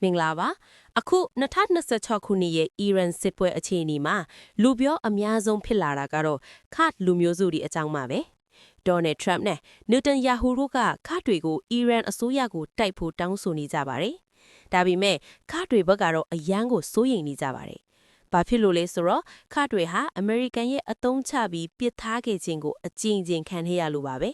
မင်္ဂလာပါအခု2026ခုနှစ်ရဲ့အီရန်စစ်ပွဲအခြေအနေမှာလူပြောအများဆုံးဖြစ်လာတာကတော့ခတ်လူမျိုးစုတွေအကြောင်းပါပဲဒေါ်နယ်ထရမ့်နဲ့နူတန်ယာဟူတို့ကခတ်တွေကိုအီရန်အစိုးရကိုတိုက်ဖို့တောင်းဆိုနေကြပါတယ်ဒါပေမဲ့ခတ်တွေဘက်ကတော့အယမ်းကိုစိုးရိမ်နေကြပါတယ်ဘာဖြစ်လို့လဲဆိုတော့ခတ်တွေဟာအမေရိကန်ရဲ့အသုံးချပြီးပစ်ထားခဲ့ခြင်းကိုအကျဉ်းချင်းခံရလို့ပါပဲ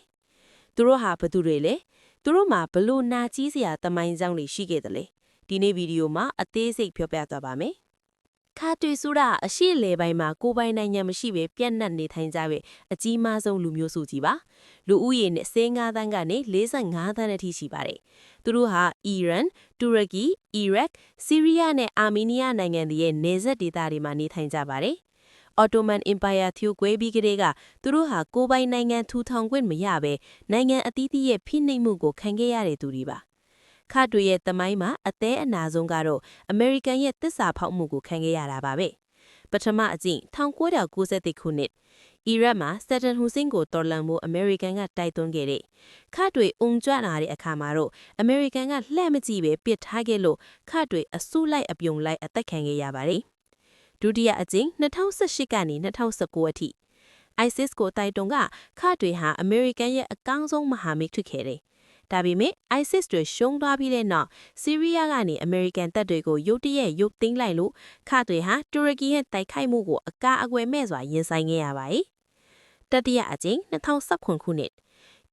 သူတို့ဟာဘသူတွေလဲသူတို့မှာဘလို့နာကြီးစရာတမိုင်းကြောင်းတွေရှိခဲ့တယ်လေဒီနေ့ဗီဒီယိုမှာအသေးစိတ်ပြောပြသွားပါမယ်။ခါတွေဆိုတာအရှိလေပိုင်းမှာကိုပိုင်နိုင်ငံမရှိပဲပြန့်နှံ့နေထိုင်ကြပဲအကြီးမားဆုံးလူမျိုးစုကြီးပါ။လူဦးရေနဲ့15သန်းကနေ45သန်းအထိရှိပါတယ်။သူတို့ဟာအီရန်၊တူရကီ၊အီရက်၊ဆီးရီးယားနဲ့အာမေးနီးယားနိုင်ငံတွေရဲ့နယ်စပ်ဒေသတွေမှာနေထိုင်ကြပါတယ်။ Ottoman Empire ဖြိုခွဲပြီးကတည်းကသူတို့ဟာကိုပိုင်နိုင်ငံထူထောင်ခွင့်မရပဲနိုင်ငံအသီးသီးရဲ့ဖိနှိပ်မှုကိုခံခဲ့ရတဲ့သူတွေပါ။ခါတွေရဲ့တမိုင်းမှာအသေးအနာဆုံးကတော့အမေရိကန်ရဲ့သစ္စာဖောက်မှုကိုခံခဲ့ရတာပါပဲပထမအကျင့်1993ခုနှစ်အီရတ်မှာစတန်ဟူစိန်ကိုတော်လှန်မှုအမေရိကန်ကတိုက်တွန်းခဲ့တဲ့ခါတွေအုံကြွလာတဲ့အခါမှာတော့အမေရိကန်ကလှည့်မကြည့်ပဲပစ်ထားခဲ့လို့ခါတွေအစုလိုက်အပြုံလိုက်အသက်ခံခဲ့ရပါတယ်ဒုတိယအကျင့်2018ကနေ2019အထိ ISIS ကိုတိုက်တွန်းကခါတွေဟာအမေရိကန်ရဲ့အကောင်းဆုံးမဟာမိတ်ဖြစ်ခဲ့တယ်ဒါပေမဲ့ ISIS တွေရှုံးသွားပြီးတဲ့နောက်ဆီးရီးယားကနေအမေရိကန်တပ်တွေကိုရုတ်တရက်ရုပ်သိမ်းလိုက်လို့ခါတွေဟာတူရကီရဲ့တိုက်ခိုက်မှုကိုအကာအကွယ်မဲ့စွာရင်ဆိုင်ခဲ့ရပါတယ်။တတိယအကြိမ်2019ခုနှစ်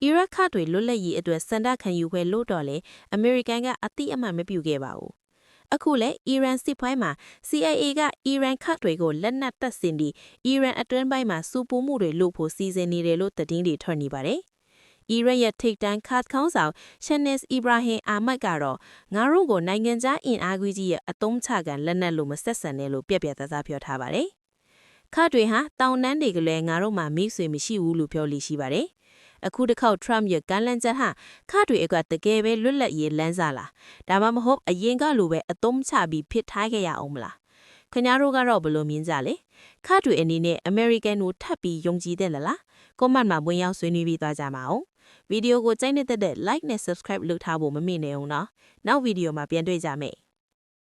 အီရတ်ခါတွေလွတ်လပ်ရေးအတွက်စန္ဒခံယူခွဲလို့တော့လေအမေရိကန်ကအတိအမှန်မပြုခဲ့ပါဘူး။အခုလဲအီရန်စစ်ပွဲမှာ CIA ကအီရန်ခါတွေကိုလက်နက်တပ်ဆင်ပြီးအီရန်အတွင်းပိုင်းမှာစူပူမှုတွေလုပ်ဖို့စီစဉ်နေတယ်လို့သတင်းတွေထွက်နေပါတယ်။အီရတ်ရဲ့ထိပ်တန်းခတ်ခေါင်းဆောင်ရှန်နက်စ်အီဘရာဟင်အာမတ်ကတော့ငါတို့ကိုနိုင်ငံခြားအင်အားကြီးကြီးရဲ့အသုံးချကလက်နက်လို့မဆက်ဆံနဲ့လို့ပြက်ပြက်သားသားပြောထားပါတယ်။ခါတွေဟာတောင်တန်းတွေကလည်းငါတို့မှမိတ်ဆွေမရှိဘူးလို့ပြောလိရှိပါတယ်။အခုတစ်ခေါက်ထရမ့်ရဲ့ကမ်းလှမ်းချက်ဟာခါတွေအကတကယ်ပဲလွတ်လပ်ရေးလမ်းစာလားဒါမှမဟုတ်အရင်ကလိုပဲအသုံးချပြီးဖြစ်ထားခဲ့ရအောင်မလားခင်ဗျားတို့ကတော့ဘယ်လိုမြင်ကြလဲခါတွေအနေနဲ့အမေရိကန်ကိုထပ်ပြီးယုံကြည်တဲ့လားကွန်မန့်မှာဝင်ရောက်ဆွေးနွေးပြီးသွားကြပါအောင်ဗီဒီယိုကိုကြိုက်နေတဲ့ like နဲ့ subscribe လုပ်ထားဖို့မမေ့နဲ့အောင်နော်နောက်ဗီဒီယိုမှာပြန်တွေ့ကြမယ်